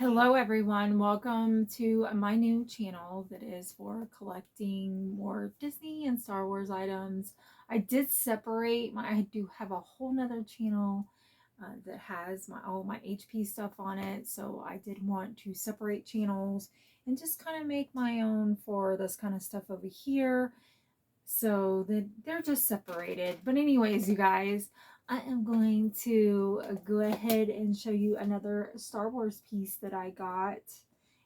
Hello everyone, welcome to my new channel that is for collecting more Disney and Star Wars items. I did separate I do have a whole nother channel that has all my HP stuff on it, so I did want to separate channels and just kind of make my own for this kind of stuff over here, so that they're just separated. But anyways, you guys, I am going to go ahead and show you another Star Wars piece that I got,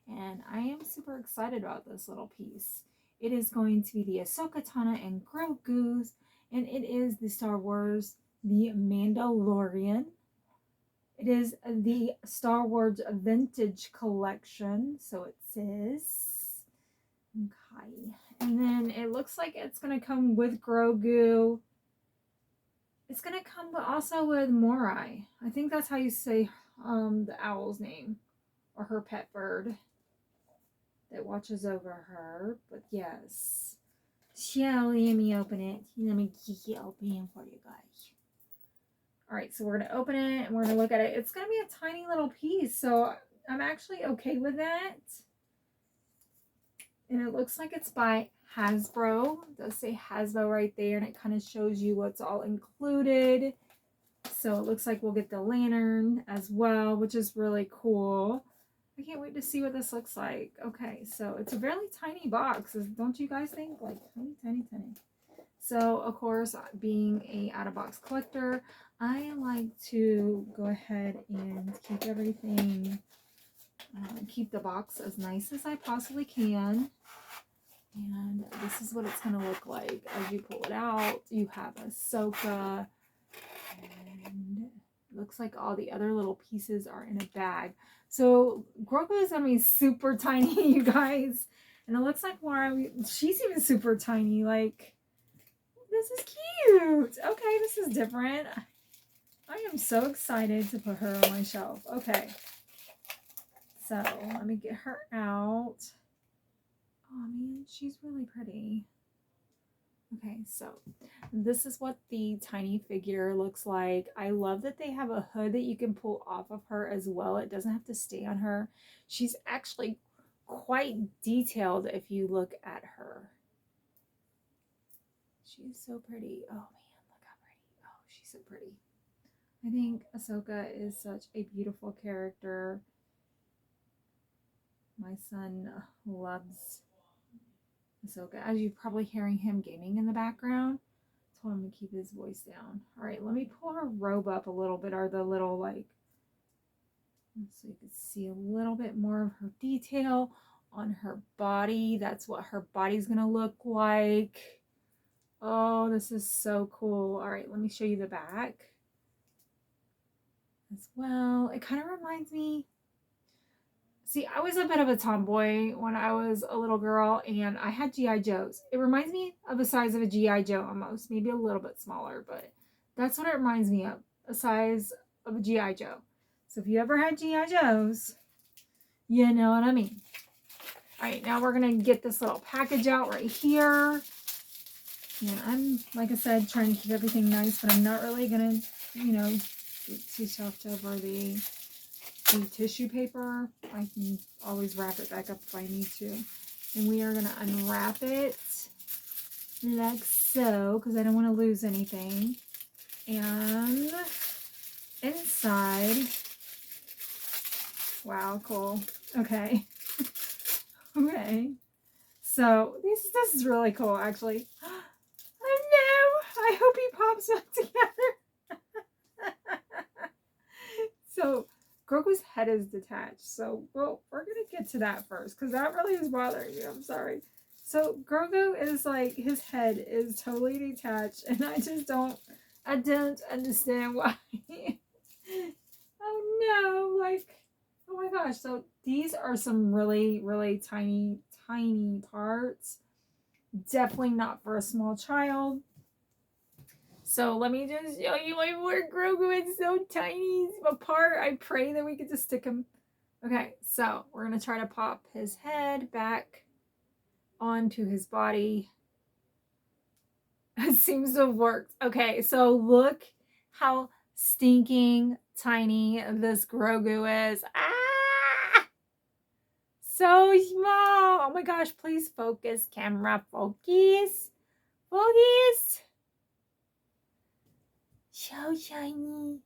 and I am super excited about this little piece. It is going to be the Ahsoka, Tano, and Grogus, and it is the Star Wars The Mandalorian. It is the Star Wars Vintage Collection, so it says. Okay. And then it looks like it's going to come with Grogu. It's going to come also with Morai. I think that's how you say the owl's name, or her pet bird that watches over her. But yes. Shall let me open it. Let me get it open for you guys. Alright, so we're going to open it and we're going to look at it. It's going to be a tiny little piece, so I'm actually okay with that. And it looks like it's by Hasbro. It does say Hasbro right there, and it kind of shows you what's all included. So it looks like we'll get the lantern as well, which is really cool. I can't wait to see what this looks like. Okay, so it's a really tiny box, don't you guys think? Like tiny. So of course, being a out-of-box collector, I like to go ahead and keep everything, keep the box as nice as I possibly can. And this is what it's going to look like as you pull it out. You have Ahsoka, and it looks like all the other little pieces are in a bag. So Grogu is going to be super tiny, you guys. And it looks like she's even super tiny. Like, this is cute. Okay, this is different. I am so excited to put her on my shelf. Okay. So let me get her out. Oh man, she's really pretty. Okay, so this is what the tiny figure looks like. I love that they have a hood that you can pull off of her as well. It doesn't have to stay on her. She's actually quite detailed if you look at her. She's so pretty. Oh man, look how pretty. Oh, she's so pretty. I think Ahsoka is such a beautiful character. My son loves Ahsoka. As you're probably hearing him gaming in the background, I told him to keep his voice down. All right, let me pull her robe up a little bit, or the little, like, so you can see a little bit more of her detail on her body. That's what her body's gonna look like. Oh, this is so cool. All right, let me show you the back as well. It kind of reminds me. See, I was a bit of a tomboy when I was a little girl, and I had G.I. Joes. It reminds me of the size of a G.I. Joe almost, maybe a little bit smaller, but that's what it reminds me of, a size of a G.I. Joe. So if you ever had G.I. Joes, you know what I mean. All right, now we're going to get this little package out right here. And I'm, like I said, trying to keep everything nice, but I'm not really going to, get too stuffed over the tissue paper. I can always wrap it back up if I need to. And we are going to unwrap it like so, because I don't want to lose anything. And inside, wow, cool. Okay. Okay. So this is really cool, actually. Oh no! I hope he pops back together. So Grogu's head is detached, so we're gonna get to that first, because that really is bothering me. I'm sorry. So Grogu is like, his head is totally detached, and I don't understand why. Oh no, like, oh my gosh. So these are some really, really tiny parts. Definitely not for a small child. So let me just show you my poor Grogu. It's so tiny apart. I pray that we could just stick him. Okay, so we're going to try to pop his head back onto his body. It seems to have worked. Okay, so look how stinking tiny this Grogu is. Ah! So small. Oh my gosh, please focus, camera. Focus. Focus. So tiny.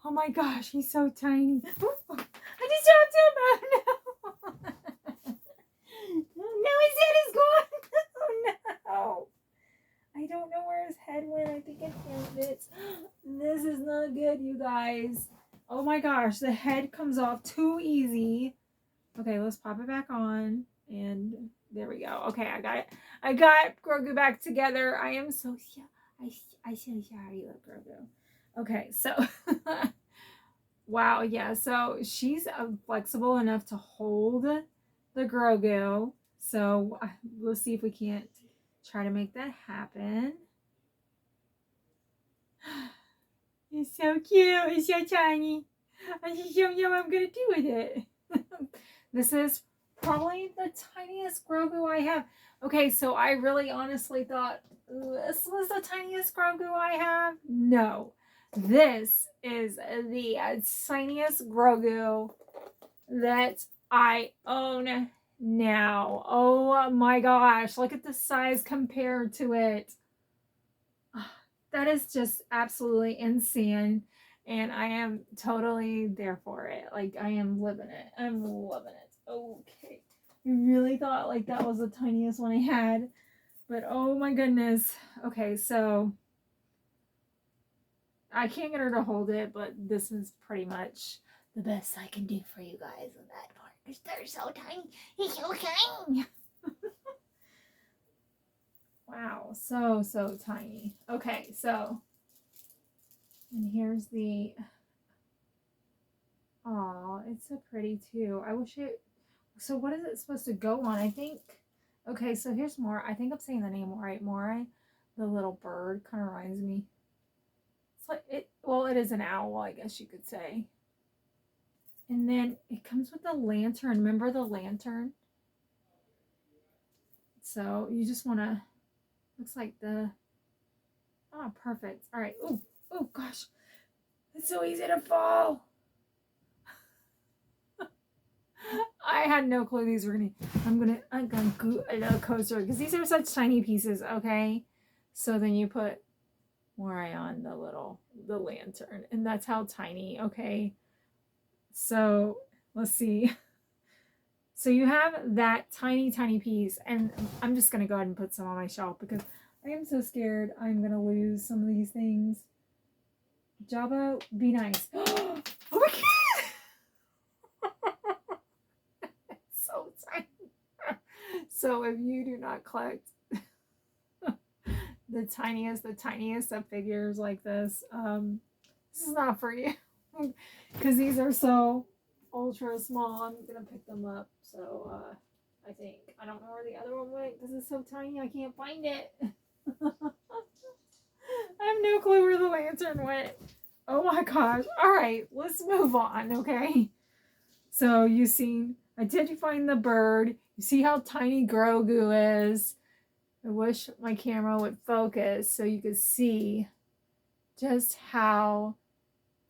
Oh my gosh, he's so tiny. I just dropped him. Oh no. No, his head is gone. Oh no. I don't know where his head went. I think it fits. This is not good, you guys. Oh my gosh, the head comes off too easy. Okay, let's pop it back on. And there we go. Okay, I got it. I got Grogu back together. I am so I so sorry, little Grogu. Okay, so wow, yeah. So she's flexible enough to hold the Grogu. So let's see if we can't try to make that happen. It's so cute. It's so tiny. I just don't know what I'm gonna do with it. This is probably the tiniest Grogu I have. Okay, so I really honestly thought this was the tiniest Grogu I have. No, this is the tiniest Grogu that I own now. Oh my gosh, look at the size compared to it. That is just absolutely insane. And I am totally there for it. Like, I am living it. I'm loving it. Okay. I really thought like that was the tiniest one I had. But oh my goodness. Okay, so I can't get her to hold it, but this is pretty much the best I can do for you guys with that part. Because they're so tiny. He's so tiny. Wow, so tiny. Okay, so, and here's the, oh, it's so pretty too. I wish it, so what is it supposed to go on? I think, okay, so here's more. I think I'm saying the name right. Moray, the little bird, kind of reminds me. It's like, well, it is an owl, I guess you could say. And then it comes with the lantern. Remember the lantern? So you just want to, looks like the, oh, perfect. All right. Oh gosh. It's so easy to fall. I had no clue these were gonna. I'm gonna go a little coaster because these are such tiny pieces. Okay, so then you put more on the lantern, and that's how tiny. Okay, so let's see. So you have that tiny piece, and I'm just gonna go ahead and put some on my shelf because I am so scared I'm gonna lose some of these things. Jabba, be nice. Oh my god! So tiny. So if you do not collect the tiniest of figures like this is not for you. Because these are so ultra small. I'm gonna pick them up. So I think I don't know where the other one went because it's so tiny I can't find it. I have no clue where the lantern went. Oh my gosh. All right, let's move on. Okay, so you see, I did find the bird. You see how tiny Grogu is. I wish my camera would focus so you could see just how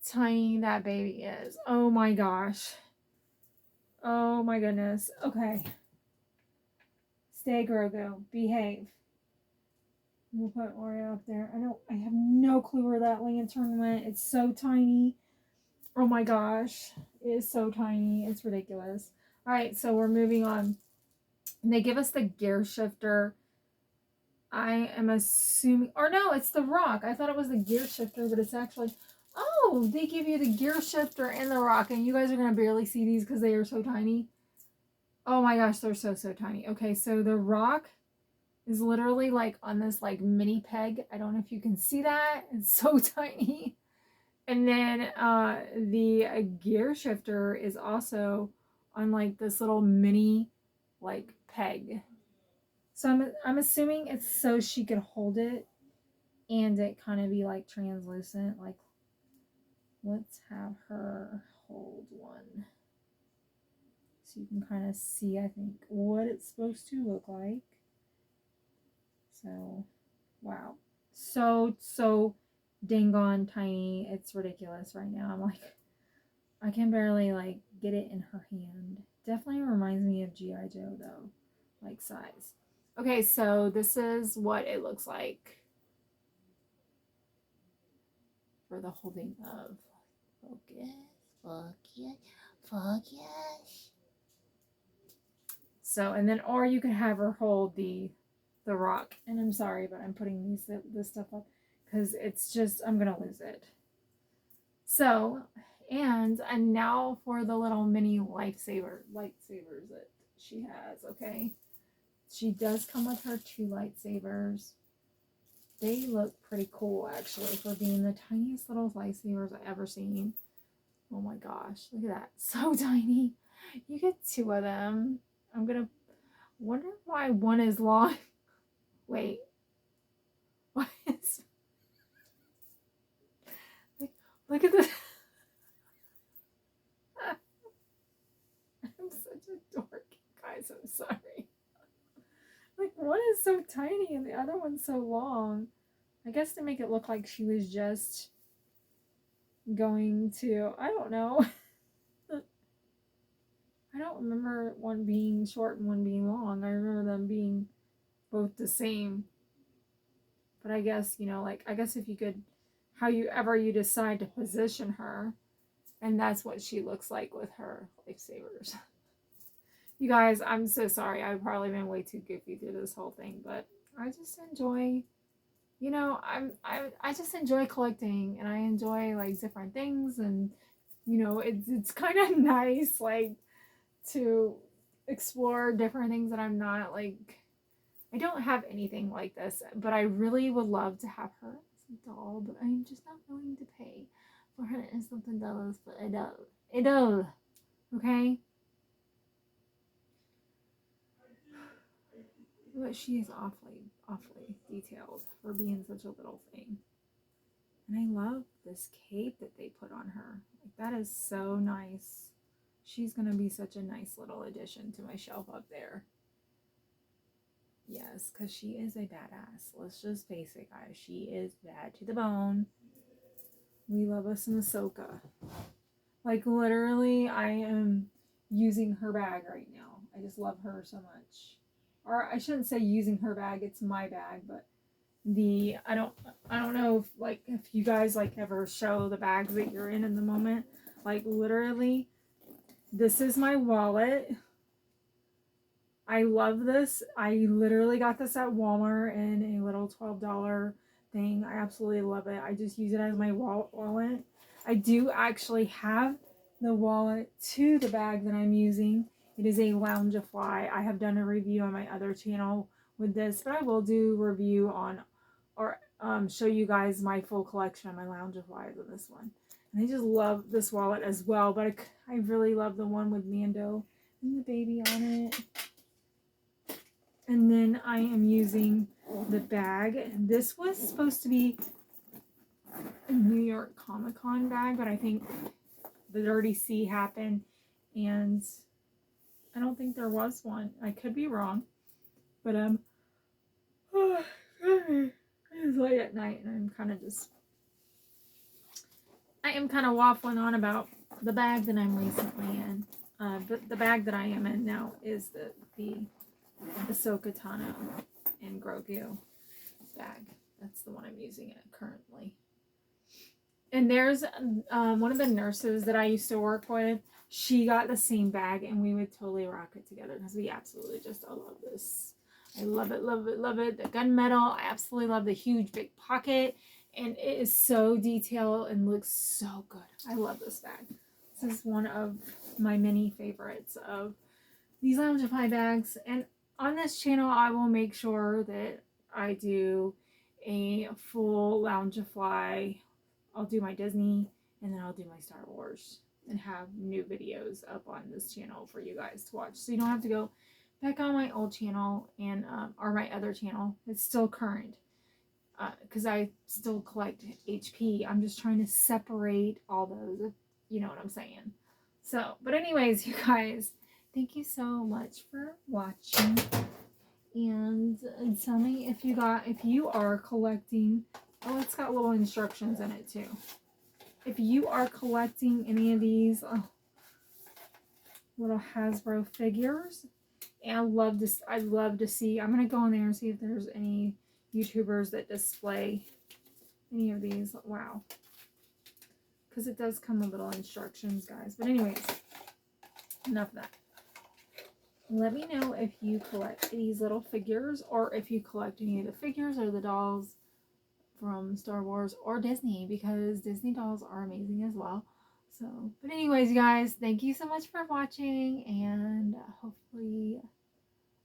tiny that baby is. Oh my gosh. Oh my goodness. Okay. Stay, Grogu. Behave. We'll put Oreo up there. I have no clue where that lantern went. It's so tiny. Oh my gosh. It is so tiny. It's ridiculous. All right, so we're moving on. And they give us the gear shifter. I am assuming, or no, it's the rock. I thought it was the gear shifter, but it's actually, oh, they give you the gear shifter and the rock, and you guys are going to barely see these because they are so tiny. Oh my gosh, they're so tiny. Okay, so the rock is literally like on this like mini peg. I don't know if you can see that. It's so tiny. And then the gear shifter is also on like this little mini like peg. So I'm assuming it's so she could hold it and it kind of be like translucent. Like, let's have her hold one. So you can kind of see, I think, what it's supposed to look like. So, wow. So dang on tiny. It's ridiculous right now. I'm like, I can barely like get it in her hand. Definitely reminds me of G.I. Joe though, like size. Okay, so this is what it looks like for the holding of. Focus, focus, focus. So, and then, or you could have her hold the rock. And I'm sorry, but I'm putting this stuff up because it's just, I'm gonna lose it. So, and now for the little mini lightsabers that she has. Okay, she does come with her 2 lightsabers. They look pretty cool actually for being the tiniest little lightsabers I've ever seen. Oh my gosh, look at that, so tiny. You get 2 of them. I'm gonna wonder why one is long. Wait, what is? Look at this. I'm such a dork, guys. I'm sorry. Like, one is so tiny and the other one's so long. I guess to make it look like she was just going to, I don't know. I don't remember one being short and one being long. I remember them being both the same. But I guess, you know, like, I guess if you could, however you decide to position her, and that's what she looks like with her lightsabers. You guys, I'm so sorry. I've probably been way too goofy through this whole thing, but I just enjoy, you know, I just enjoy collecting, and I enjoy like different things, and you know, it's kind of nice like to explore different things that I'm not like, I don't have anything like this, but I really would love to have her as a doll, but I'm just not willing to pay for her and something dollars, but I don't. Okay? But she is awfully detailed for being such a little thing. And I love this cape that they put on her. Like, that is so nice. She's going to be such a nice little addition to my shelf up there. Yes, because she is a badass. Let's just face it, guys. She is bad to the bone. We love us an Ahsoka. Like, literally, I am using her bag right now. I just love her so much. Or I shouldn't say using her bag. It's my bag, but I don't know if you guys like ever show the bags that you're in the moment. Like, literally, this is my wallet. I love this. I literally got this at Walmart in a little $12 thing. I absolutely love it. I just use it as my wallet. I do actually have the wallet to the bag that I'm using. It is a Loungify. I have done a review on my other channel with this, but I will do a review on, or show you guys my full collection of my Loungifys with this one. And I just love this wallet as well, but I really love the one with Mando and the baby on it. And then I am using the bag. This was supposed to be a New York Comic-Con bag, but I think the Dirty Sea happened, and I don't think there was one. I could be wrong, but it's late at night, and I am kind of waffling on about the bag that I'm recently in. But the bag that I am in now is the Ahsoka, Tano, and Grogu bag. That's the one I'm using it currently. And there's one of the nurses that I used to work with. She got the same bag, and we would totally rock it together because we absolutely just all love this. I love it, love it, love it. The gunmetal, I absolutely love the huge big pocket, and it is so detailed and looks so good. I love this bag. This is one of my many favorites of these Loungify bags, and on this channel, I will make sure that I do a full Loungify. I'll do my Disney, and then I'll do my Star Wars, and have new videos up on this channel for you guys to watch. So you don't have to go back on my old channel and or my other channel. It's still current because I still collect HP. I'm just trying to separate all those, if you know what I'm saying. So, but anyways, you guys, thank you so much for watching, and tell me if you are collecting. Oh, it's got little instructions in it too. If you are collecting any of these, little Hasbro figures. And I'd love to see, I'm going to go in there and see if there's any YouTubers that display any of these. Wow. Because it does come with little instructions, guys. But anyways, enough of that. Let me know if you collect these little figures, or if you collect any of the figures or the dolls from Star Wars or Disney, because Disney dolls are amazing as well. So, but anyways, guys, thank you so much for watching, and hopefully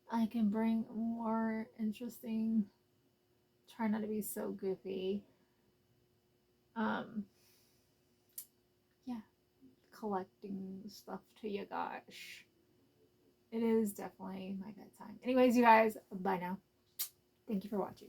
I can bring more interesting, try not to be so goofy, yeah, collecting stuff to you guys. It is definitely my bedtime. Anyways, you guys, bye now. Thank you for watching.